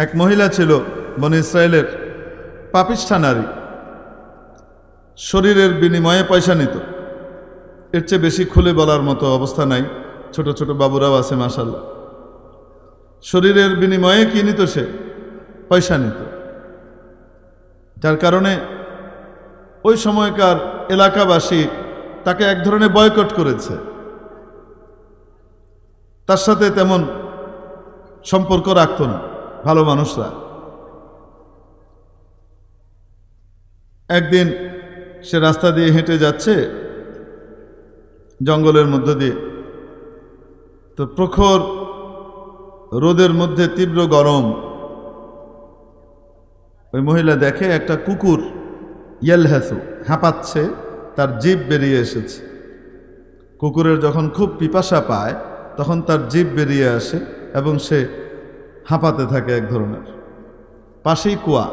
এক মহিলা ছিল বনি ইসরায়েলের, পাপিষ্ঠা নারী, শরীরের বিনিময়ে পয়সা নিত। এর চেয়ে বেশি খুলে বলার মতো অবস্থা নাই, ছোট ছোট বাবুরাও আছে মাশাআল্লাহ। শরীরের বিনিময়ে কি নিত? সে পয়সা নিত। যার কারণে ওই সময়কার এলাকাবাসী তাকে এক ধরনের বয়কট করেছে, তার সাথে তেমন সম্পর্ক রাখত না ভালো মানুষরা। একদিন সে রাস্তা দিয়ে হেঁটে যাচ্ছে জঙ্গলের মধ্য দিয়ে, তো প্রখর রোদের মধ্যে তীব্র গরম। ওই মহিলা দেখে একটা কুকুর ইয়ালহাসু, হাঁপাচ্ছে, তার জিভ বেরিয়ে এসেছে। কুকুরের যখন খুব পিপাসা পায় তখন তার জিভ বেরিয়ে আসে এবং সে হাঁপাতে থাকে এক ধরনের। পাশেই কুয়া,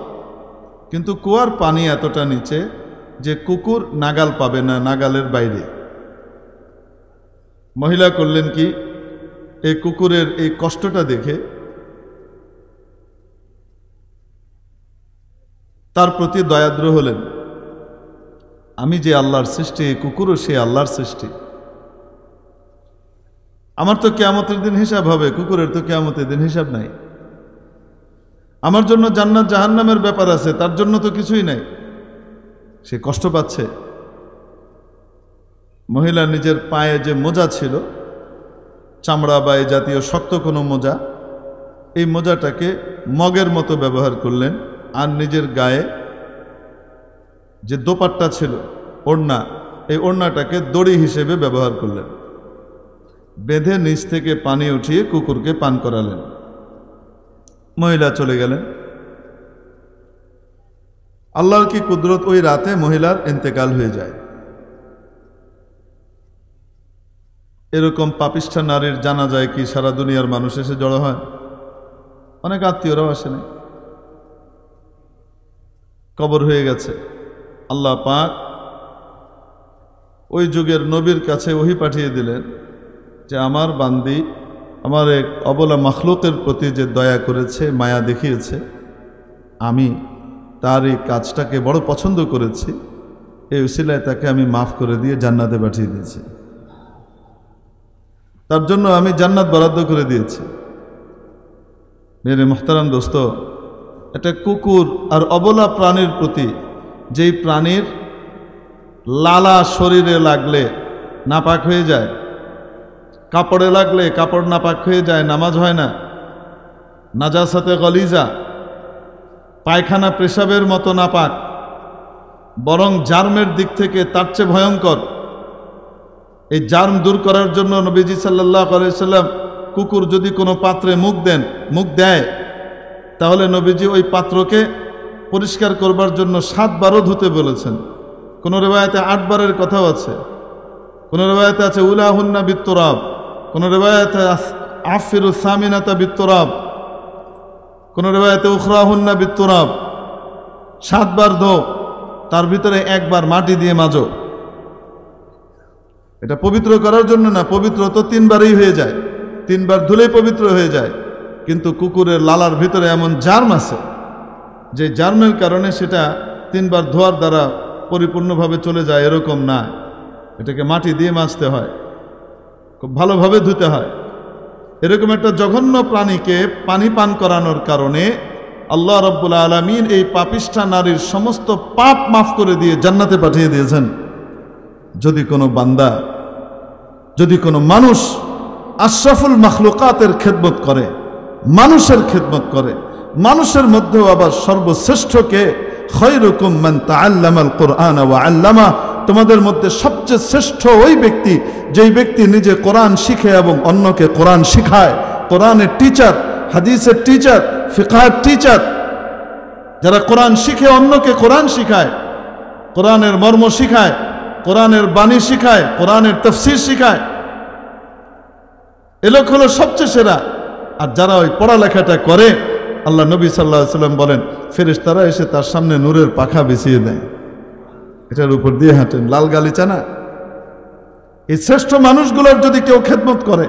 কিন্তু কুয়ার পানি এতটা নিচে যে কুকুর নাগাল পাবে না, নাগালের বাইরে। মহিলা করলেন কি, এই কুকুরের এই কষ্টটা দেখে তার প্রতি দয়াদ্র হলেন। আমি যে আল্লাহর সৃষ্টি, এই কুকুরও সে আল্লাহর সৃষ্টি। আমার তো কিয়ামতের দিন হিসাব হবে, কুকুরের তো কিয়ামতের দিন হিসাব নাই। আমার জন্য জান্নাত জাহান্নামের ব্যাপার আছে, তার জন্য তো কিছুই নাই। সে কষ্ট পাচ্ছে। মহিলা নিজের পায়ে যে মোজা ছিল, চামড়া বা এই জাতীয় শক্ত কোনো মোজা, এই মোজাটাকে মগের মতো ব্যবহার করলেন, আর নিজের গায়ে যে দোপাট্টা ছিল, ওড়না, এই ওড়নাটাকে দড়ি হিসেবে ব্যবহার করলেন। বেঁধে নিচ থেকে পানি উঠিয়ে কুকুরকে পান করালেন। মহিলা চলে গেলেন। আল্লাহর কি কুদরত, ওই রাতে মহিলার ইন্তেকাল হয়ে যায়। এরকম পাপিষ্ঠা নারীর জানাজায় কি সারা দুনিয়ার মানুষ এসে জড়ো হয়? অনেক আত্মীয়রাও আসেনি। কবর হয়ে গেছে। আল্লাহ পাক ওই যুগের নবীর কাছে ওহী পাঠিয়ে দিলেন যে আমার বান্দি আমার এক অবলা মাখলুকের প্রতি যে দয়া করেছে, মায়া দেখিয়েছে, আমি তার এই কাজটাকে বড় পছন্দ করেছি, এই উসিলায় তাকে আমি মাফ করে দিয়ে জান্নাতে পাঠিয়ে দিয়েছি। তার জন্য আমি জান্নাত বরাদ্দ করে দিয়েছি। মেরে মুহতারাম দোস্ত, এটা কুকুর আর অবলা প্রাণীর প্রতি, যেই প্রাণীর লালা শরীরে লাগলে নাপাক হয়ে যায়, কাপড়ে লাগলে কাপড় নাপাক হয়ে যায়, নামাজ হয় না, নাজাসাতে গলিজা, পায়খানা পেশাবের মতো নাপাক, বরং জার্মের দিক থেকে তার চেয়ে ভয়ঙ্কর। এই জার্ম দূর করার জন্য নবীজি সাল্লাল্লাহু আলাইহি সাল্লাম, কুকুর যদি কোনো পাত্রে মুখ দেয়, তাহলে নবীজি ওই পাত্রকে পরিষ্কার করবার জন্য 7 বারও ধুতে বলেছেন। কোন রিওয়ায়াতে 8 বারের কথাও আছে, কোন রিওয়ায়াতে আছে উলাহুন্না বিত্তুরাব, কোন রিওয়ায়াতে আফিরু সামিনাতা বিত্তুরাব, কোন রিওয়ায়াতে উখরাহুন্না বিত্তুরাব। 7 বার ধো, তার ভিতরে 1 বার মাটি দিয়ে মাজো। এটা পবিত্র করার জন্য না, পবিত্র তো 3 বারই হয়ে যায়, 3 বার ধুলেই পবিত্র হয়ে যায়। কিন্তু কুকুরের লালার ভিতরে এমন জার্ম আছে যে জার্মের কারণে সেটা 3 বার ধোয়ার দ্বারা পরিপূর্ণভাবে চলে যায়, এরকম না। এটাকে মাটি দিয়ে মাজতে হয়, খুব ভালোভাবে ধুতে হয়। এরকম একটা জঘন্য প্রাণীকে পানি পান করানোর কারণে আল্লাহ রাব্বুল আলামিন এই পাপিষ্ঠা নারীর সমস্ত পাপ মাফ করে দিয়ে জান্নাতে পাঠিয়ে দিয়েছেন। যদি কোনো বান্দা, যদি কোনো মানুষ আশরাফুল মাখলুকাতের খেদমত করে, মানুষের খেদমত করে, মানুষের মধ্যেও আবার সর্বশ্রেষ্ঠকে, খায়রুকুম মান তাআল্লামাল কুরআন ওয়া আল্লামা, তোমাদের মধ্যে সবচেয়ে শ্রেষ্ঠ ওই ব্যক্তি যেই ব্যক্তি নিজে কোরআন শিখে এবং অন্যকে কোরআন শিখায়। কোরআনের টিচার, হাদিসের টিচার, ফিকহের টিচার, যারা কোরআন শিখে অন্যকে কোরআন শিখায়, কোরআনের মর্ম শিখায়, কোরআনের বাণী শিখায়, কোরআনের তাফসীর শিখায়, এ লোক হলো সবচেয়ে সেরা। আর যারা ওই পড়ালেখাটা করে, আল্লাহ নবী সাল্লাল্লাহু আলাইহি সাল্লাম বলেন, ফেরেশতারা এসে তার সামনে নূরের পাখা বিছিয়ে দেয়, এটার উপর দিয়ে হাঁটেন, লাল গালিচা না। এই শ্রেষ্ঠ মানুষগুলোর যদি কেউ খেদমত করে,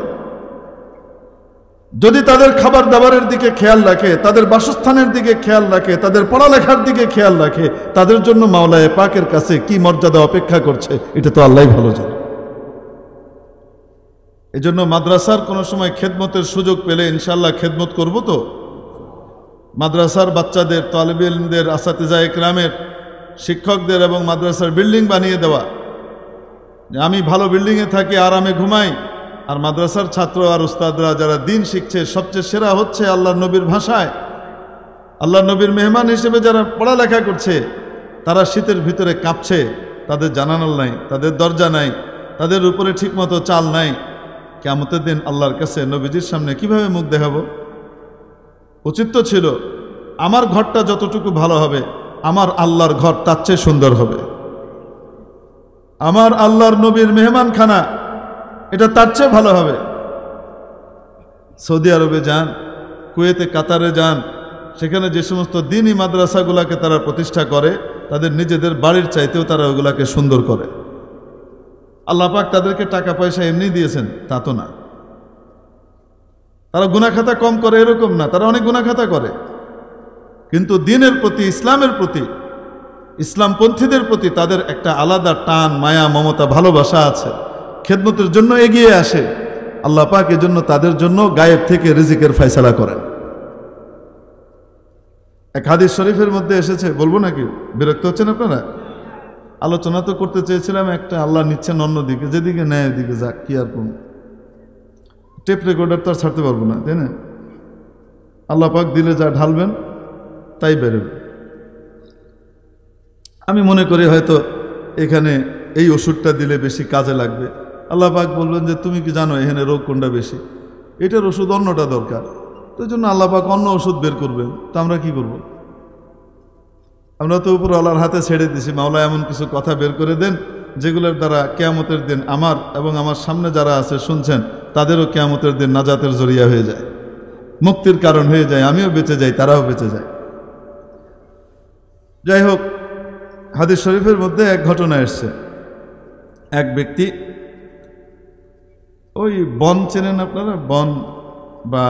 যদি তাদের খাবার দাবারের দিকে খেয়াল রাখে, তাদের বাসস্থানের দিকে খেয়াল রাখে, তাদের পড়ালেখার দিকে খেয়াল রাখে, তাদের জন্য মাওলায়ে পাকের কাছে কি মর্যাদা অপেক্ষা করছে এটা তো আল্লাহই ভালো জানে। এই জন্য মাদ্রাসার কোনো সময় খেদমতের সুযোগ পেলে ইনশাআল্লাহ খেদমত করব। তো মাদ্রাসার বাচ্চাদের, তালিবে ইলমদের, আসাতিজা ইকরামের, শিক্ষকদের এবং মাদ্রাসার বিল্ডিং বানিয়ে দেওয়া, যে আমি ভালো বিল্ডিংয়ে থাকি, আরামে ঘুমাই, আর মাদ্রাসার ছাত্র আর উস্তাদরা যারা দিন শিখছে সবচেয়ে সেরা হচ্ছে আল্লাহর নবীর ভাষায়, আল্লাহর নবীর মেহমান হিসেবে যারা পড়ালেখা করছে, তারা শীতের ভিতরে কাঁপছে, তাদের জানানোর নাই, তাদের দরজা নাই, তাদের উপরে ঠিকমতো চাল নাই। কিয়ামতের দিন আল্লাহর কাছে নবীজির সামনে কিভাবে মুখ দেখাবো? উচিত তো ছিল আমার ঘরটা যতটুকু ভালো হবে, আমার আল্লাহর ঘর তার চেয়ে সুন্দর হবে। আমার আল্লাহর নবীর মেহমানখানা এটা তার চেয়ে ভালো হবে। সৌদি আরবে যান, কুয়েতে, কাতারে যান, সেখানে যে সমস্ত দ্বীনি মাদ্রাসাগুলোকে তারা প্রতিষ্ঠা করে, তাদের নিজেদের বাড়ির চাইতেও তারা ওগুলাকে সুন্দর করে। আল্লাহ পাক তাদেরকে টাকা পয়সা এমনি দিয়েছেন তা তো না। তারা গুনাহখাতা কম করে এরকম না, তারা অনেক গুনাহখাতা করে, কিন্তু দ্বীনের প্রতি, ইসলামের প্রতি, ইসলামপন্থীদের প্রতি তাদের একটা আলাদা টান, মায়া, মমতা, ভালোবাসা আছে। খেদমতের জন্য এগিয়ে আসে। আল্লাহ পাক এজন্য তাদের জন্য গায়েব থেকে রিজিকের ফয়সালা করেন। এক হাদিস শরীফের মধ্যে এসেছে, বলবো নাকি? বিরক্ত হচ্ছেন আপনারা? আলোচনা তো করতে চেয়েছিলাম একটা, আল্লাহ নিচ্ছেন অন্যদিকে, যেদিকে নেয় এদিকে যাক, কি আর কোন টেপ রেকর্ডার তো আর ছাড়তে পারবো না, তাই না? আল্লাহ পাক দিলে যা ঢালবেন তাই বেরোবে। আমি মনে করি হয়তো এখানে এই ওষুধটা দিলে বেশি কাজে লাগবে। আল্লাহ পাক বলবেন যে তুমি কি জানো এখানে রোগ কোনটা বেশি, এটার ওষুধ অন্যটা দরকার, তো এই জন্য আল্লাহ পাক অন্য ওষুধ বের করবেন। তো আমরা কি করব? আমরা তো উপর আল্লাহর হাতে ছেড়ে দিছি। মাওলা এমন কিছু কথা বের করে দেন যেগুলোর দ্বারা কিয়ামতের দিন আমার এবং আমার সামনে যারা আছে শুনছেন তাদেরও কিয়ামতের দিন নাজাতের জরিয়া হয়ে যায়, মুক্তির কারণ হয়ে যায়, আমিও বেঁচে যাই, তারাও বেঁচে যায়। যাই হোক, হাদিস শরীফের মধ্যে এক ঘটনা এসছে। এক ব্যক্তি, ওই বন চেনেন আপনারা? বন বা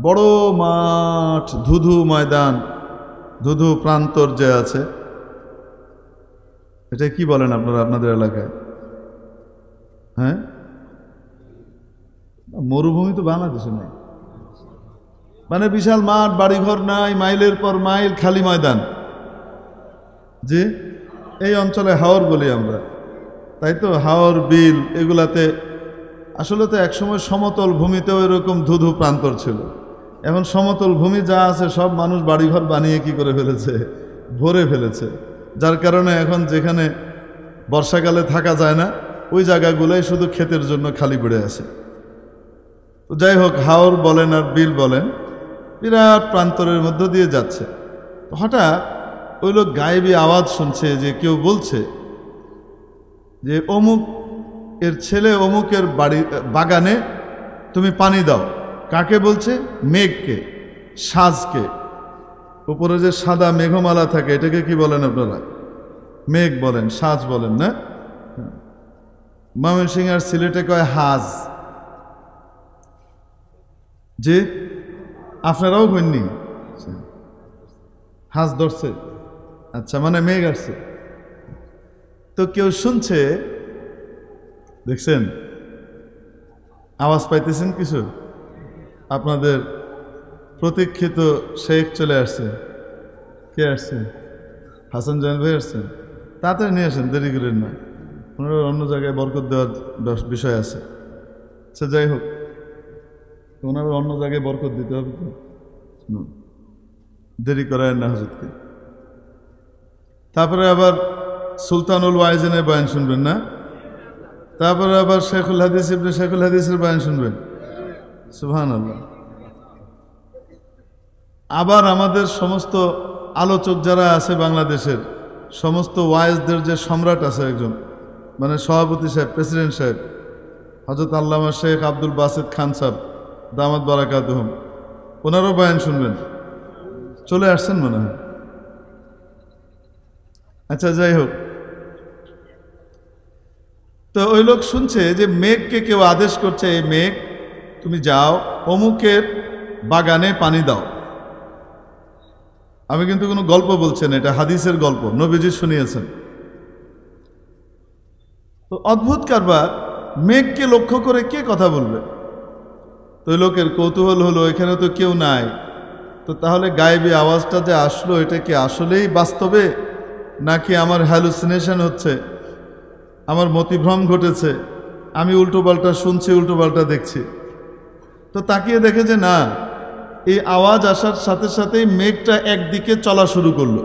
বড় মাঠ, ধুধু ময়দান, ধুধু প্রান্তর যে আছে, এটা কি বলেন আপনারা আপনাদের এলাকায়? হ্যাঁ, মরুভূমি তো বাংলাদেশে নাই, মানে বিশাল মাঠ, বাড়িঘর নাই, মাইলের পর মাইল খালি ময়দান। যে এই অঞ্চলে হাওর বলি আমরা, তাই তো? হাওর, বিল, এগুলাতে আসলে তো একসময় সমতল ভূমিতেও এরকম ধুধু প্রান্তর ছিল। এখন সমতল ভূমি যা আছে সব মানুষ বাড়িঘর বানিয়ে কি করে ফেলেছে, ভরে ফেলেছে। যার কারণে এখন যেখানে বর্ষাকালে থাকা যায় না, ওই জায়গাগুলোই শুধু ক্ষেতের জন্য খালি পড়ে আছে। তো যাই হোক, হাওর বলেন আর বিল বলেন, বিরাট প্রান্তরের মধ্য দিয়ে যাচ্ছে। তো হঠাৎ ওই লোক গায়েবী আওয়াজ শুনছে যে কেউ বলছে যে অমুক এর ছেলে অমুকের বাগানে তুমি পানি দাও। কাকে বলছে? মেঘকে, সাজকে। উপরে যে সাদা মেঘমালা থাকে এটাকে কি বলেন আপনারা? মেঘ বলেন, সাজ বলেন না? ময়মনসিংহ আর সিলেটে কয় হাজ। যে আপনারাও হননি হাজ ধরছে? আচ্ছা, মানে মেঘ আসছে। তো কেউ শুনছে, দেখছেন আওয়াজ পাইতেছেন কিছু? আপনাদের প্রতীক্ষিত শেখ চলে আসছে। কে আসছে? হাসান জাহান ভাই আসছেন। তাড়াতাড়ি নিয়ে আসেন, দেরি করেন না, ওনারা অন্য জায়গায় বরকত দেওয়ার বিষয় আছে। আচ্ছা, যাই হোক, ওনারা অন্য জায়গায় বরকত দিতে হবে, তো দেরি করায় না হজরতকে। তারপরে আবার সুলতানুল ওয়াইজেনের বয়ান শুনবেন না? তারপরে আবার শেখুল হাদিস ইবনে শেখুল হাদিসের বয়ান শুনবেন। সুবহানাল্লাহ। আবার আমাদের সমস্ত আলোচক যারা আছে বাংলাদেশের, সমস্ত ওয়াইজদের যে সম্রাট আছে একজন, মানে সভাপতি সাহেব, প্রেসিডেন্ট সাহেব, হযরত আল্লামা শেখ আব্দুল বাসিত খান সাহেব দামাত বারাকাতুহুম, ওনারও বয়ান শুনবেন। চলে আসছেন মনে হয়। আচ্ছা, যাই হোক, তো ওই লোক শুনছে যে মেঘকে কেউ আদেশ করছে, এই মেঘ তুমি যাও অমুকের বাগানে পানি দাও। আমি কিন্তু কোনো গল্প বলছেন, এটা হাদিসের গল্প, নবীজি শুনিয়েছেন। তো অদ্ভুত কারবার, মেঘকে লক্ষ্য করে কে কথা বলবে? তো ওই লোকের কৌতূহল হলো, এখানে তো কেউ নাই, তো তাহলে গায়েবী আওয়াজটা যে আসলো এটা কি আসলেই বাস্তবে, নাকি আমার হ্যালুসিনেশন হচ্ছে, আমার মতিভ্রম ঘটেছে, আমি উল্টোপাল্টা শুনছি, উল্টোপাল্টা দেখছি। তো তাকিয়ে দেখে যে না, এই আওয়াজ আসার সাথে সাথেই মেঘটা একদিকে চলা শুরু করলো।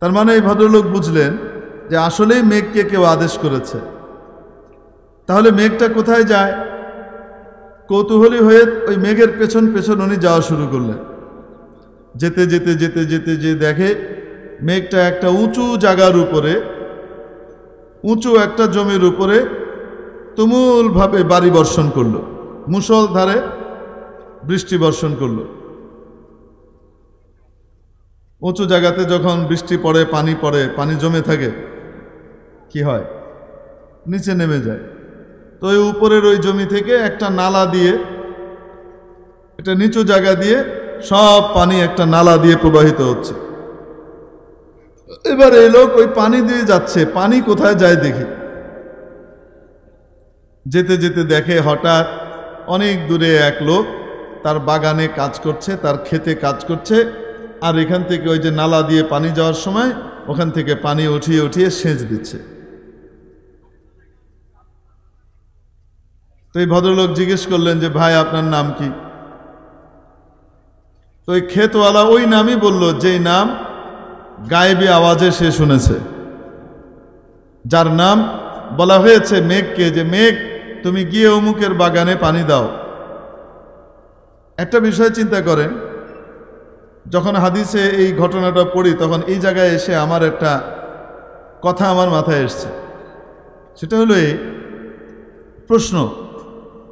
তার মানে এই ভদ্রলোক বুঝলেন যে আসলেই মেঘকে কেউ আদেশ করেছে। তাহলে মেঘটা কোথায় যায়? কৌতূহলী হয়ে ওই মেঘের পেছন পেছন উনি যাওয়া শুরু করলেন। যেতে যেতে যেতে যেতে যে দেখে মেঘটা একটা উঁচু জায়গার উপরে, উঁচু একটা জমির উপরে তুমুলভাবে বাড়ি বর্ষণ করলো, মুষলধারে বৃষ্টি বর্ষণ করলো। উঁচু জায়গাতে যখন বৃষ্টি পড়ে, পানি জমে থাকে, কি হয়? নিচে নেমে যায়। তো ওই উপরের ওই জমি থেকে একটা নালা দিয়ে, এটা নিচু জায়গা দিয়ে সব পানি একটা নালা দিয়ে প্রবাহিত হচ্ছে। এবার এই লোক ওই পানি দিয়ে যাচ্ছে, পানি কোথায় যায় দেখি। যেতে যেতে দেখে হঠাৎ অনেক দূরে এক লোক তার বাগানে কাজ করছে, তার ক্ষেতে কাজ করছে, আর এখান থেকে ওই যে নালা দিয়ে পানি যাওয়ার সময় ওখান থেকে পানি উঠিয়ে উঠিয়ে সেচ দিচ্ছে। তো এই ভদ্রলোক জিজ্ঞেস করলেন যে ভাই আপনার নাম কি? তো ওই ক্ষেতওয়ালা ওই নামই বলল যেই নাম গায়েবী আওয়াজে সে শুনেছে, যার নাম বলা হয়েছে মেঘকে, যে মেঘ তুমি গিয়ে অমুকের বাগানে পানি দাও। একটা বিষয় চিন্তা করেন, যখন হাদিসে এই ঘটনাটা পড়ি তখন এই জায়গায় এসে আমার একটা কথা আমার মাথায় এসছে। সেটা হলো এই প্রশ্ন,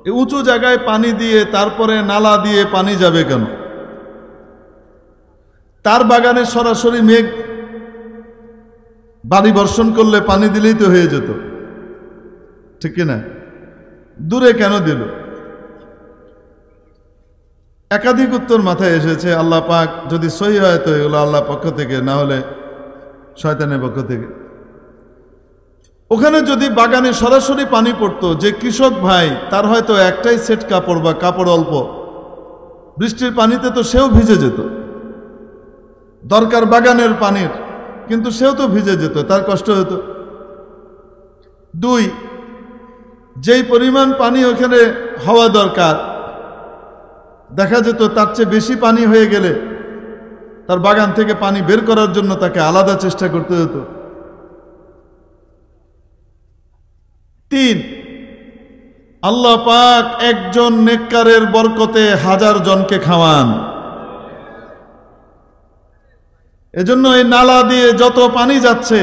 এই উঁচু জায়গায় পানি দিয়ে তারপরে নালা দিয়ে পানি যাবে কেন? তার বাগানে সরাসরি মেঘ বাড়ি বর্ষণ করলে পানি দিলেই তো হয়ে যেত, ঠিক কিনা? দূরে কেন দিল? একাধিক উত্তর মাথায় এসেছে। আল্লাহ পাক যদি সহি হয় তো এগুলো আল্লাহ পক্ষ থেকে, না হলে শয়তানের পক্ষ থেকে। ওখানে যদি বাগানে সরাসরি পানি পড়তো, যে কৃষক ভাই তার হয়তো একটাই সেট কাপড় বা কাপড় অল্প, বৃষ্টির পানিতে তো সেও ভিজে যেত। দরকার বাগানের পানির, কিন্তু সেও তো ভিজে যেত, তার কষ্ট হতো। দুই, যেই পরিমাণ পানি ওখানে হওয়া দরকার, দেখা যেত তার চেয়ে বেশি পানি হয়ে গেলে তার বাগান থেকে পানি বের করার জন্য তাকে আলাদা চেষ্টা করতে হতো। তিন, আল্লাহ পাক একজন নেককারের বরকতে 1000 জনকে খাওয়ান। এজন্য এই নালা দিয়ে যত পানি যাচ্ছে,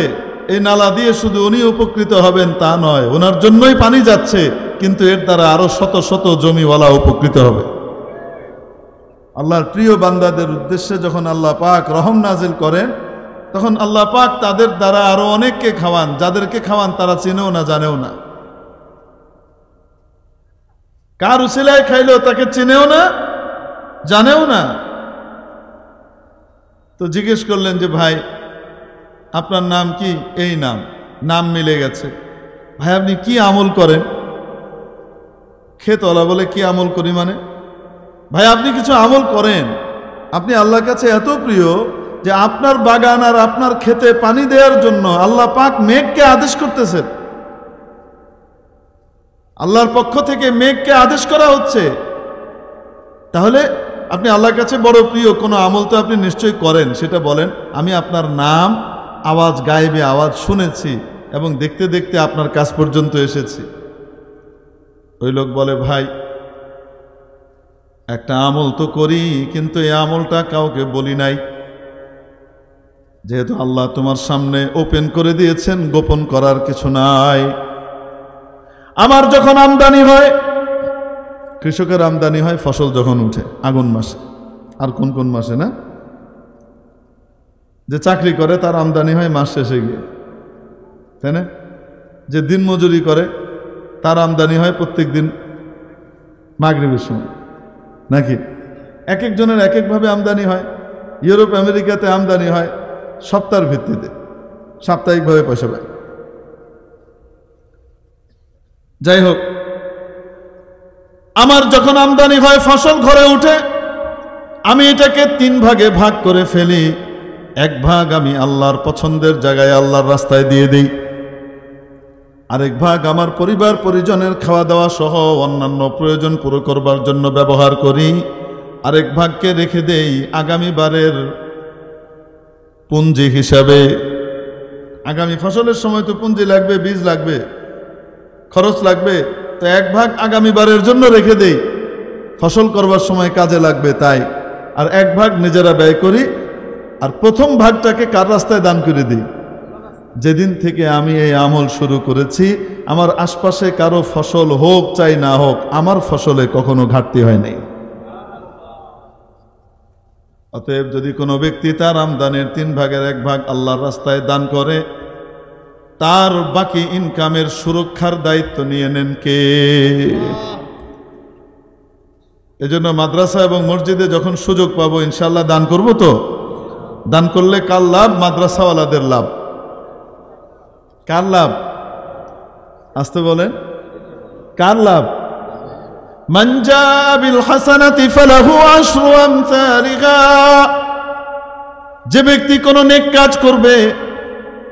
এই নালা দিয়ে শুধু উনি উপকৃত হবেন তা নয়, ওনার জন্যই পানি যাচ্ছে, কিন্তু এর দ্বারা আরো শত শত জমিওয়ালা উপকৃত হবে। আল্লাহর প্রিয় বান্দাদের উদ্দেশ্যে যখন আল্লাহ পাক রহম নাজিল করেন, তখন আল্লাহ পাক তাদের দ্বারা আরো অনেককে খাওয়ান, যাদেরকে খাওয়ান তারা চিনেও না, জানেও না। কার উসিলায় খাইলো তাকে চিনেও না, জানেও না। তো জিজ্ঞেস করলেন যে ভাই আপনার নাম কি? এই নাম মিলে গেছে। ভাই আপনি কি আমল করেন? ক্ষেতওয়ালা বলে কি আমল করি মানে? ভাই আপনি কিছু আমল করেন, আপনি আল্লাহর কাছে এত প্রিয় যে আপনার বাগান আর আপনার ক্ষেতে পানি দেওয়ার জন্য আল্লাহ পাক মেঘকে আদেশ করতেছেন। আল্লাহর পক্ষ থেকে মেঘকে আদেশ করা হচ্ছে। তাহলে আপনি আল্লাহর কাছে বড় প্রিয়, কোনো আমল তো আপনি নিশ্চয়ই করেন, সেটা বলেন। আমি আপনার নাম আওয়াজ, গায়েবী আওয়াজ শুনেছি এবং দেখতে দেখতে আপনার কাছ পর্যন্ত এসেছি। ওই লোক বলে ভাই একটা আমল তো করি, কিন্তু এই আমলটা কাউকে বলি নাই, যেহেতু আল্লাহ তোমার সামনে ওপেন করে দিয়েছেন, গোপন করার কিছু নাই। আমার যখন আমদানি হয়, কৃষকের আমদানি হয় ফসল যখন উঠে আগুন মাসে, আর কোন কোন মাসে না, যে চাকরি করে তার আমদানি হয় মাস শেষে গিয়ে, তাই না? যে দিন মজুরি করে তার আমদানি হয় প্রত্যেক দিন মাগরিবের সময় নাকি? এক একজনের এক একভাবে আমদানি হয়। ইউরোপ আমেরিকাতে আমদানি হয় সপ্তাহের ভিত্তিতে, সাপ্তাহিকভাবে পয়সা পায়। যাই হোক, আমার যখন আমদানি হয়, ফসল ঘরে উঠে, আমি এটাকে 3 ভাগে ভাগ করে ফেলি। 1 ভাগ আমি আল্লাহর পছন্দের জায়গায় আল্লাহর রাস্তায় দিয়ে দিই, আরেক ভাগ আমার পরিবার পরিজনের খাওয়া দাওয়া সহ অন্যান্য প্রয়োজন পুরো করবার জন্য ব্যবহার করি, আরেক ভাগকে রেখে দেই আগামী বারের পুঁজি হিসাবে। আগামী ফসলের সময় তো পুঁজি লাগবে, বীজ লাগবে, খরচ লাগবে, তো 1 ভাগ আগামী বারের জন্য রেখে দেই, ফসল করবার সময় কাজে লাগবে তাই। আর 1 ভাগ নিজেরা ব্যয় করি, আর প্রথম ভাগটাকে কার রাস্তায় দান করে দিই? যেদিন থেকে আমি এই আমল শুরু করেছি, আমার আশপাশে কারো ফসল হোক চাই না হোক, আমার ফসলে কখনো ঘাটতি হয় নাই। অতএব যদি কোনো ব্যক্তি তার আমদানির 3 ভাগের 1 ভাগ আল্লাহর রাস্তায় দান করে, তার বাকি ইনকামের সুরক্ষার দায়িত্ব নিয়ে নেন কে? এজন্য মাদ্রাসা এবং মসজিদে যখন সুযোগ পাবো ইনশাআল্লাহ দান করব। তো দান করলে কার লাভ? মাদ্রাসাওয়ালাদের লাভ। কার লাভ? আসতে বলেন, কার লাভ? মান জাআ বিল হাসানাতি ফালাহু আশরু আমসালিহা। যে ব্যক্তি কোনো নেক কাজ করবে,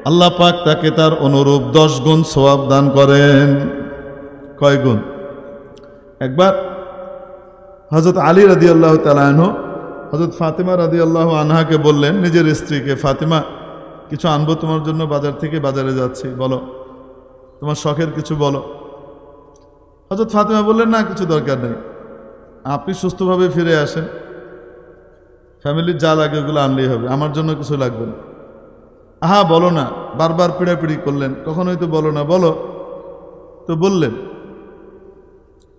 আল্লাহ পাক তাকে তার অনুরূপ 10 গুণ সওয়াব দান করেন। কয় গুণ? একবার হযরত আলী রাদিয়াল্লাহু তাআলা আনহু হযরত ফাতেমা রাদিয়াল্লাহু আনহাকে বললেন, নিজের স্ত্রীকে, ফাতেমা কিছু আনবো তোমার জন্য বাজার থেকে, বাজারে যাচ্ছি, বলো তোমার শখের কিছু বলো। হযরত ফাতেমা বললেন, না কিছু দরকার নেই, আপনি সুস্থভাবে ফিরে আসেন, ফ্যামিলির যা লাগে ওগুলো আনলেই হবে, আমার জন্য কিছু লাগবে না। আহা বলো না, বারবার পিড়াপিড়ি করলেন, কখনোই তো বলো না, বলো। তো বললেন,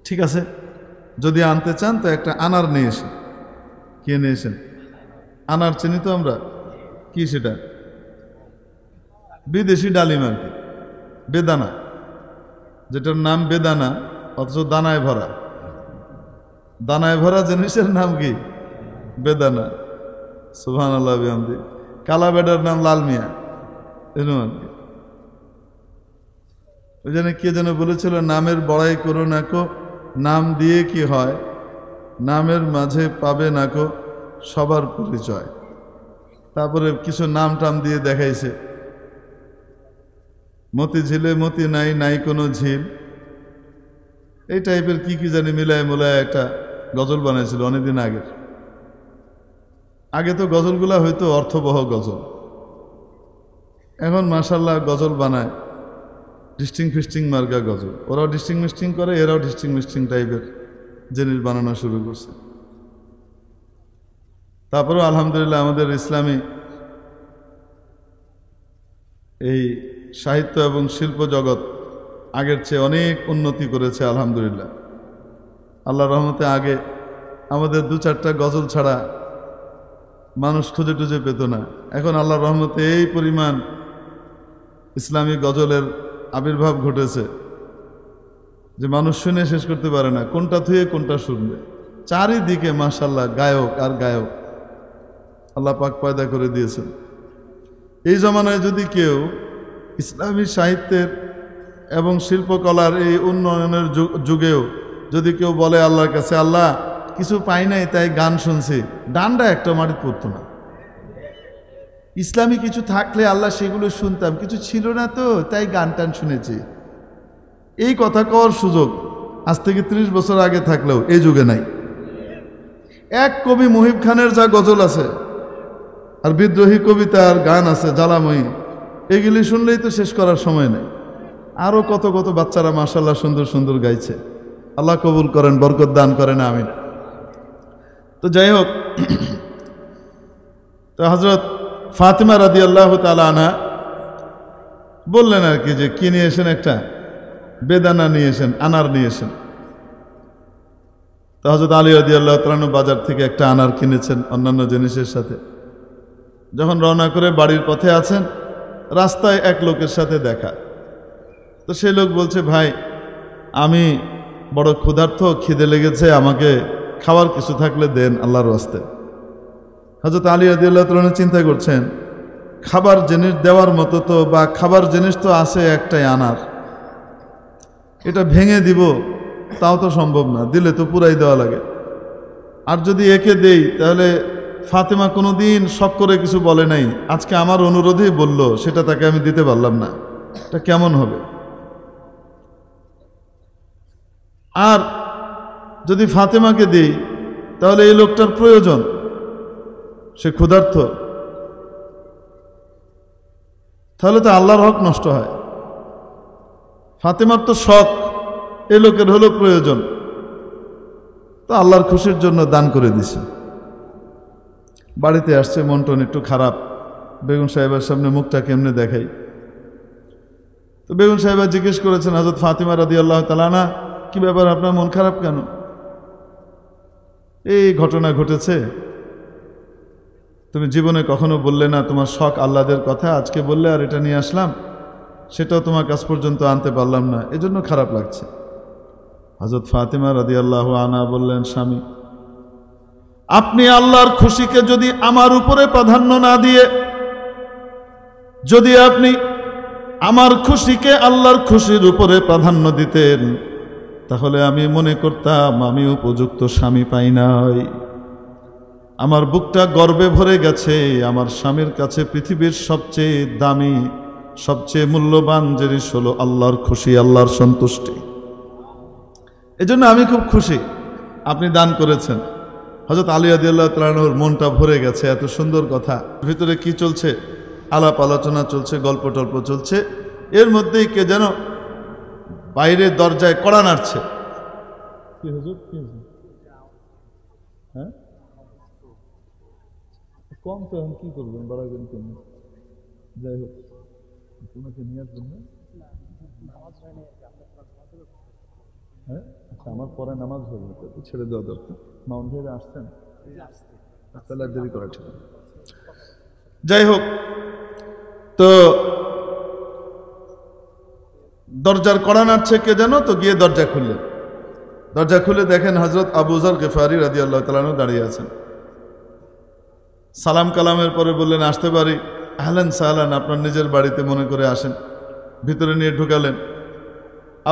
ঠিক আছে, যদি আনতে চান তো একটা আনার নিয়ে এসেন। কে নিয়ে এসেন? আনার চিনি তো আমরা, কি সেটা? বিদেশি ডালিম আর কি, বেদানা, যেটার নাম বেদানা অথচ দানায় ভরা। দানায় ভরা জিনিসের নাম কি? বেদানা। সুবহানাল্লাহ বিহামদি। কালা বেডার নাম লাল মিয়া, এরকম আর কি। ওই জন্য কে যেন বলেছিল, নামের বড়াই করো না কো, নাম দিয়ে কি হয়, নামের মাঝে পাবে না কো সবার পরিচয়। তারপরে কিছু নাম টাম দিয়ে দেখাইছে, মতি ঝিলে মতি নাই, নাই কোনো ঝিল, এই টাইপের কি কি জানি মিলায় মোলায় একটা গজল বানাইছিল অনেকদিন আগে। আগে তো গজলগুলা হয়তো অর্থবহ গজল, এখন মাশাআল্লাহ গজল বানায় ডিস্টিং ফিস্টিং মার্কা গজল। ওরাও ডিস্টিং মিস্টিং করে, এরাও ডিস্টিং মিস্টিং টাইপের জিনিস বানানো শুরু করছে। তারপরেও আলহামদুলিল্লাহ আমাদের ইসলামী এই সাহিত্য এবং শিল্প জগৎ আগের চেয়ে অনেক উন্নতি করেছে আলহামদুলিল্লাহ। আল্লাহর রহমতে আগে আমাদের 2-4টা গজল ছাড়া মানুষ খুঁজে টুজে পেত না। এখন আল্লাহর রহমতে এই পরিমাণ ইসলামী গজলের আবির্ভাব ঘটেছে যে মানুষ শুনে শেষ করতে পারে না, কোনটা থুয়ে কোনটা শুনবে। চারিদিকে মাশাআল্লাহ গায়ক আর গায়ক আল্লাহ পাক পয়দা করে দিয়েছেন। এই জমানায় যদি কেউ ইসলামী সাহিত্যের এবং শিল্পকলার এই উন্নয়নের যুগেও যদি কেউ বলে আল্লাহর কাছে, আল্লাহ কিছু পাই নাই তাই গান শুনছি, ডান্ডা একটা মাটিতে পড়তো না। ইসলামী কিছু থাকলে আল্লাহ সেগুলো শুনতাম, কিছু ছিল না তো তাই গান টান শুনেছি, এই কথা কওয়ার সুযোগ আজ থেকে 30 বছর আগে থাকলেও এই যুগে নাই। এক কবি মুহিব খানের যা গজল আছে আর বিদ্রোহী কবিতার গান আছে জ্বালাময়ী, এগুলি শুনলেই তো শেষ করার সময় নেই। আরও কত কত বাচ্চারা মাশাআল্লাহ সুন্দর সুন্দর গাইছে। আল্লাহ কবুল করেন, বরকত দান করেন, আমিন। তো যাই হোক, তো হযরত ফাতেমা রাদিয়াল্লাহু তাআলা আনহা বললেন আর কি যে কি নিয়ে এসেন, একটা বেদানা নিয়ে এসেন, আনার নিয়ে এসেন। তো হযরত আলী রাদিয়াল্লাহু তাআলা আনহু বাজার থেকে একটা আনার কিনেছেন অন্যান্য জিনিসের সাথে। যখন রওনা করে বাড়ির পথে আছেন, রাস্তায় এক লোকের সাথে দেখা। তো সেই লোক বলছে, ভাই আমি বড় ক্ষুধার্ত, খিদে লেগেছে, আমাকে খাওয়ার কিছু থাকলে দেন আল্লাহর ওয়াস্তে। হযরত আলী রাদিয়াল্লাহু তাআলা চিন্তা করছেন, খাবার জিনিস দেওয়ার মতো তো, বা খাবার জিনিস তো আছে একটাই আনার, এটা ভেঙে দিব তাও তো সম্ভব না, দিলে তো পুরাই দেওয়া লাগে। আর যদি একে দেই তাহলে ফাতেমা কোনোদিন শখ করে কিছু বলে নাই, আজকে আমার অনুরোধেই বলল, সেটা তাকে আমি দিতে পারলাম না, এটা কেমন হবে? আর যদি ফাতেমাকে দেই তাহলে এই লোকটার প্রয়োজন, সে ক্ষুধার্ত, তাহলে তো আল্লাহর হক নষ্ট হয়। ফাতেমার তো শখ, এই লোকের হলো প্রয়োজন, তো আল্লাহর খুশির জন্য দান করে দিছে। বাড়িতে আসছে, মন টন একটু খারাপ, বেগম সাহেবের সামনে মুখটা কেমনে দেখাই। তো বেগম সাহেবা জিজ্ঞেস করেছেন, হযরত ফাতিমা রাদিয়াল্লাহু তাআলা আনহা, কি ব্যাপার, আপনার মন খারাপ কেন? এই ঘটনা ঘটেছে, তুমি জীবনে কখনো বললে না তোমার শখ আল্লাহদের কথা, আজকে বললে আর এটা নিয়ে আসলাম, সেটাও তোমার কাছ পর্যন্ত আনতে পারলাম না, এজন্য খারাপ লাগছে। হযরত ফাতিমা রাদিয়াল্লাহু আনহা বললেন, স্বামী, আপনি আল্লাহর খুশিকে যদি আমার উপরে প্রাধান্য না দিয়ে, যদি আপনি আমার খুশিকে আল্লাহর খুশির উপরে প্রাধান্য দিতেন, তাহলে আমি মনে করতাম আমি উপযুক্ত স্বামী পাই নাই। আমার বুকটা গর্বে ভরে গেছে, আমার স্বামীর কাছে পৃথিবীর সবচেয়ে দামি, সবচেয়ে মূল্যবান জিনিস হলো আল্লাহর খুশি, আল্লাহর সন্তুষ্টি। এজন্য আমি খুব খুশি আপনি দান করেছেন। হযরত আলী রাদিয়াল্লাহু তাআলা আনহুর মনটা ভরে গেছে, এত সুন্দর কথা। ভিতরে কি চলছে? আলাপ আলোচনা চলছে, গল্প টল্প চলছে, এর মধ্যেই কে যেন বাইরে দরজায় কড়া নাড়ছে। কি হুজুর, কি হুজুর? হ্যাঁ, কম তো, এখন কি করবেন, বাড়াবেন কেন? যাই হোক, তোমাকে নিয়ে আসবেন না? হ্যাঁ, আচ্ছা, আমার পরে নামাজ হবে, ছেড়ে দেওয়া দরকার। মাউন্ট ভাইরা আসছেন, তাহলে দেরি করা ঠিক। যাই হোক, তো দরজার কড়া নাড়ছে কে যেন, তো গিয়ে দরজা খুললেন। দরজা খুলে দেখেন হযরত আবু যর গিফারি রাদিয়াল্লাহু তাআলা আনহু দাঁড়িয়ে আছেন। সালাম কালামের পরে বললেন, আসতে পারি? আহলান সাহলান, আপনার নিজের বাড়িতে মনে করে আসেন। ভিতরে নিয়ে ঢুকালেন।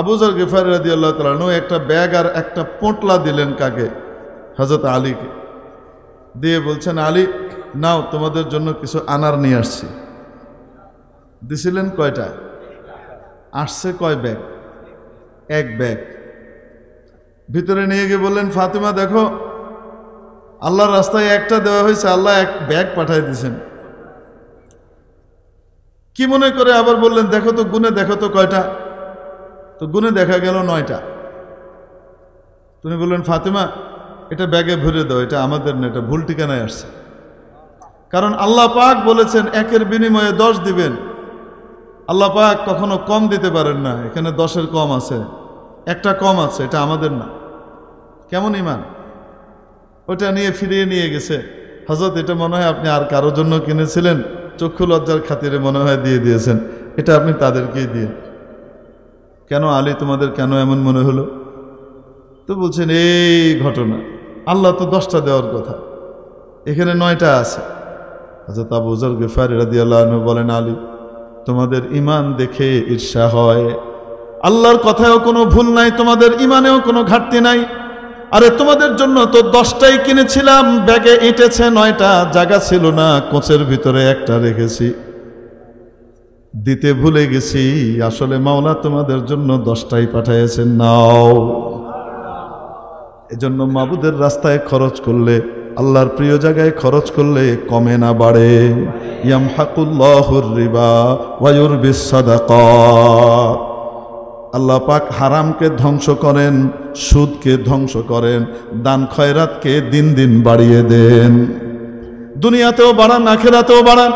আবু যর গিফারি রাদিয়াল্লাহু তাআলা আনহু একটা ব্যাগ আর একটা পোঁটলা দিলেন কাকে? হযরত আলীকে। দিয়ে বলছেন, আলী নাও, তোমাদের জন্য কিছু আনার নিয়ে আসছি। দিছিলেন কয়টা? আসছে কয় ব্যাগ? এক ব্যাগ। ভিতরে নিয়ে গিয়ে বললেন, ফাতিমা দেখো, আল্লাহর রাস্তায় একটা দেওয়া হয়েছে, আল্লাহ এক ব্যাগ পাঠিয়ে দিয়েছেন। কি মনে করে আবার বললেন, দেখো তো, গুনে দেখো তো কয়টা? তো গুনে দেখা গেল 9টা। তুমি বললেন, ফাতিমা এটা ব্যাগে ভরে দাও, এটা আমাদের না, এটা ভুল ঠিকানায় আসছে। কারণ আল্লাহ পাক বলেছেন একের বিনিময়ে 10 দিবেন। আল্লাহ পাক কখনো কম দিতে পারেন না, এখানে 10-এর কম আছে, একটা কম আছে, এটা আমাদের না। কেমন ইমান! ওটা নিয়ে ফিরিয়ে নিয়ে গেছে। হযরত, এটা মনে হয় আপনি আর কারোর জন্য কিনেছিলেন, চক্ষু লজ্জার খাতিরে মনে হয় দিয়ে দিয়েছেন, এটা আপনি তাদেরকেই দিয়ে। কেন আলী, তোমাদের কেন এমন মনে হলো? তো বলছেন, এই ঘটনা, আল্লাহ তো 10টা দেওয়ার কথা, এখানে 9টা আছে। হযরত আবু যর গিফারি রাদিয়াল্লাহু আনহু বলেন, আলী, তোমাদের ঈমান দেখে ঈর্ষা হয়। আল্লাহর কথায়ও কোনো ভুল নাই, তোমাদের ঈমানেও কোনো ঘাটতি নাই। আরে তোমাদের জন্য তো 10টাই কিনেছিলাম, ব্যাগে এঁটেছে 9টা, জায়গা ছিল না, কোচের ভিতরে একটা রেখেছি, দিতে ভুলে গেছি। আসলে মাওলা তোমাদের জন্য 10টাই পাঠিয়েছেন, নাও। এজন্য মাবুদের রাস্তায় খরচ করলে, আল্লাহর প্রিয় জায়গায় খরচ করলে কমে না বাড়ে। ইয়ামহাকুল্লাহুর রিবা ওয়া ইউরবিস সাদাকাত। আল্লাহ পাক হারামকে ধ্বংস করেন, সুদকে ধ্বংস করেন, দান খয়রাতকে দিন দিন বাড়িয়ে দেন। দুনিয়াতেও বাড়ান, আখিরাতেও বাড়ান।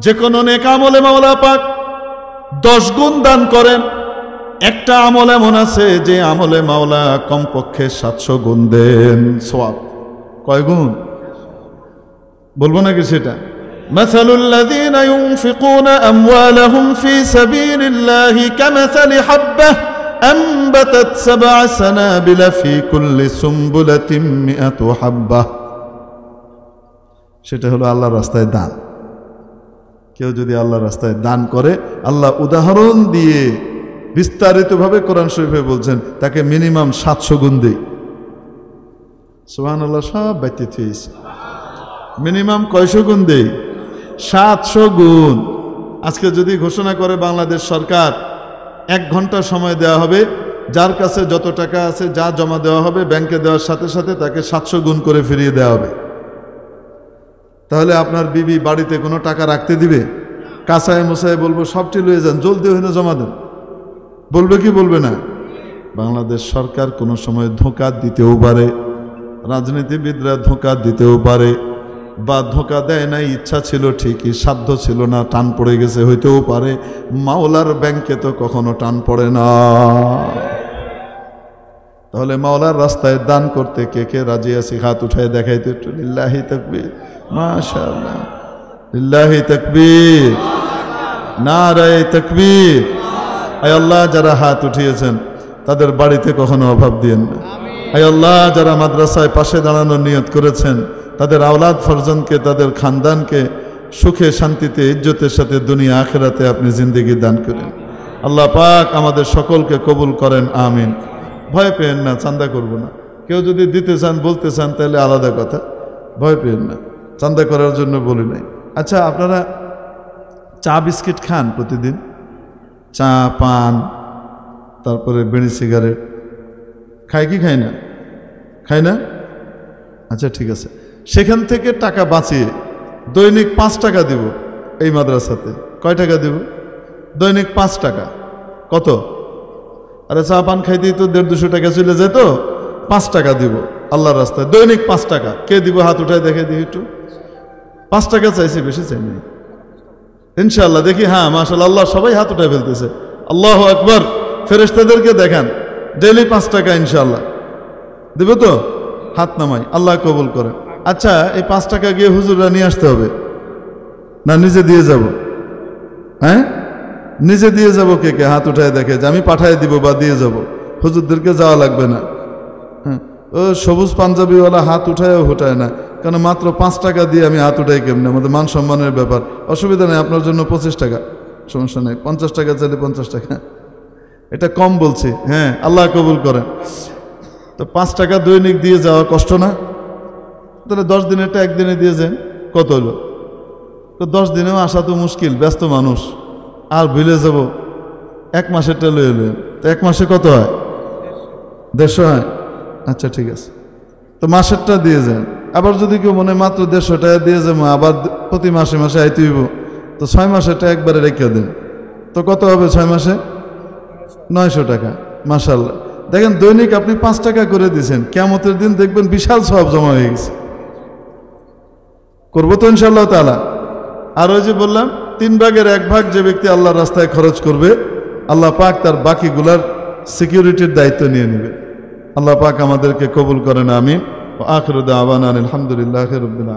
যে কোনো নেক আমলে মাওলা পাক 10 গুণ দান করেন। একটা আমল এমন আছে যে আমলে মাওলা কমপক্ষে 700 গুণ দেন সওয়াব। কয় গুণ বলবো নাকি সেটা? মাসালুল লাযীনা ইউনফিকুনা আমওয়ালাহুম ফি সাবিলিল্লাহি কামাসালি হাব্বাহ أنبتت 7 سنابل في كل سنبلة 100 حبة। সেটা হলো আল্লাহর রাস্তায় দান। কেউ যদি আল্লাহর রাস্তায় দান করে, আল্লাহ উদাহরণ দিয়ে বিস্তারিতভাবে কোরআন শরীফে বলছেন তাকে মিনিমাম 700 গুণ দেই। সুবহানাল্লাহ, সব বাইতে থিয়েছে। মিনিমাম কয়শো গুণ দেই? 700 গুণ। আজকে যদি ঘোষণা করে বাংলাদেশ সরকার 1 ঘন্টা সময় দেওয়া হবে, যার কাছে যত টাকা আছে যা জমা দেওয়া হবে ব্যাংকে দেওয়ার সাথে সাথে তাকে 700 গুণ করে ফিরিয়ে দেওয়া হবে, তাহলে আপনার বিবি বাড়িতে কোনো টাকা রাখতে দিবে? কাঁচায় মোসায় বলবো সবটি লয়ে যান, জলদি হইলে জমা দেন, বলবে কি বলবে না? বাংলাদেশ সরকার কোনো সময় ধোঁকা দিতেও পারে, রাজনীতিবিদরা ধোঁকা দিতেও পারে, বা ধোঁকা দেয় না, ইচ্ছা ছিল ঠিকই, সাধ্য ছিল না, টান পড়ে গেছে হইতেও পারে। মাওলার ব্যাংকে তো কখনো টান পড়ে না। তাহলে মাওলার রাস্তায় দান করতে কে কে রাজি আছি? হাত উঠায় দেখাইতে একটু। লিল্লাহি তাকবীর, মাশাআল্লাহ, লিল্লাহি তাকবীর, নারায়ে তাকবীর। আয় আল্লাহ, যারা হাত উঠিয়েছেন তাদের বাড়িতে কখনো অভাব দিয়েন না। আয় আল্লাহ, যারা মাদ্রাসায় পাশে দাঁড়ানোর নিয়ত করেছেন তাদের আওলাদ ফরজনকে, তাদের খানদানকে সুখে শান্তিতে ইজ্জতের সাথে দুনিয়া আখিরাতে আপনি জিন্দেগি দান করেন। আল্লাহ পাক আমাদের সকলকে কবুল করেন, আমিন। ভয় পেয়েন না, চান্দা করব না। কেউ যদি দিতে চান, বলতে চান, তাহলে আলাদা কথা, ভয় পেয়েন না, চান্দা করার জন্য বলি নাই। আচ্ছা, আপনারা চা বিস্কিট খান প্রতিদিন? চা, পান, তারপরে বিড়ি সিগারেট খায় কি খায় না? খায় না? আচ্ছা ঠিক আছে, সেখান থেকে টাকা বাঁচিয়ে দৈনিক 5 টাকা দিব এই মাদ্রাসাতে। কয় টাকা দিব? দৈনিক 5 টাকা। কত? আরে চা পান খাইতেই তো 150-200 টাকা চলে যেত। 5 টাকা দিব আল্লাহর রাস্তায়, দৈনিক 5 টাকা। কে দিব? হাত উঠায় দেখে দিই একটু। 5 টাকা চাইছি, বেশি চাই নাই ইনশাআল্লাহ। দেখি, হ্যাঁ মাশাআল্লাহ, আল্লাহ সবাই হাত উঠায় ফেলতেছে। আল্লাহু আকবার। ফেরেশতাদেরকে দেখান, ডেইলি 5 টাকা ইনশাআল্লাহ দেব তো? হাত নামাই, আল্লাহ কবুল করে। আচ্ছা, এই 5 টাকা গিয়ে হুজুররা নিয়ে আসতে হবে না নিজে দিয়ে যাব? হ্যাঁ, নিজে দিয়ে যাব। কে কে হাত উঠায় দেখে যে আমি পাঠায় দিব বা দিয়ে যাব? হুজুরদেরকে যাওয়া লাগবে না। হ্যাঁ, ও সবুজ পাঞ্জাবিওয়ালা হাত উঠায়ও উঠায় না, কারণ মাত্র 5 টাকা দিয়ে আমি হাত উঠাই কেমনে? আমাদের মান সম্মানের ব্যাপার। অসুবিধা নেই, আপনার জন্য 25 টাকা, সমস্যা নেই। 50 টাকা চাইলে 50 টাকা, এটা কম বলছি। হ্যাঁ, আল্লাহ কবুল করেন। তো 5 টাকা দৈনিক দিয়ে যাওয়া কষ্ট না? তাহলে 10 দিনেরটা একদিনে দিয়ে যান, কত হলো? তো 10 দিনেও আসা তো মুশকিল, ব্যস্ত মানুষ, আর ভুলে যাব। 1 মাসেরটা লয়ে এলেন, তো 1 মাসে কত হয়? 150 হয়। আচ্ছা ঠিক আছে, তো মাসেরটা দিয়ে যান। আবার যদি কেউ মনে মাত্র 150 টাকা দিয়ে যাবো, আবার প্রতি মাসে মাসে আইতে হইব, তো 6 মাসেরটা একবারে রেখে দেন। তো কত হবে 6 মাসে? 900 টাকা। মাশাআল্লাহ, দেখেন দৈনিক আপনি 5 টাকা করে দিয়েছেন, কিয়ামতের দিন দেখবেন বিশাল সওয়াব জমা হয়ে গেছে। করবো তো ইনশাআল্লাহ তাআলা। আর ওই যে বললাম, 3 ভাগের 1 ভাগ যে ব্যক্তি আল্লাহর রাস্তায় খরচ করবে, আল্লাহ পাক তার বাকিগুলার সিকিউরিটির দায়িত্ব নিয়ে নেবে। আল্লাহ পাক আমাদেরকে কবুল করেন, আমিন। ওয়া আখিরু দাওয়ানা আলহামদুলিল্লাহি রাব্বিল আলামিন।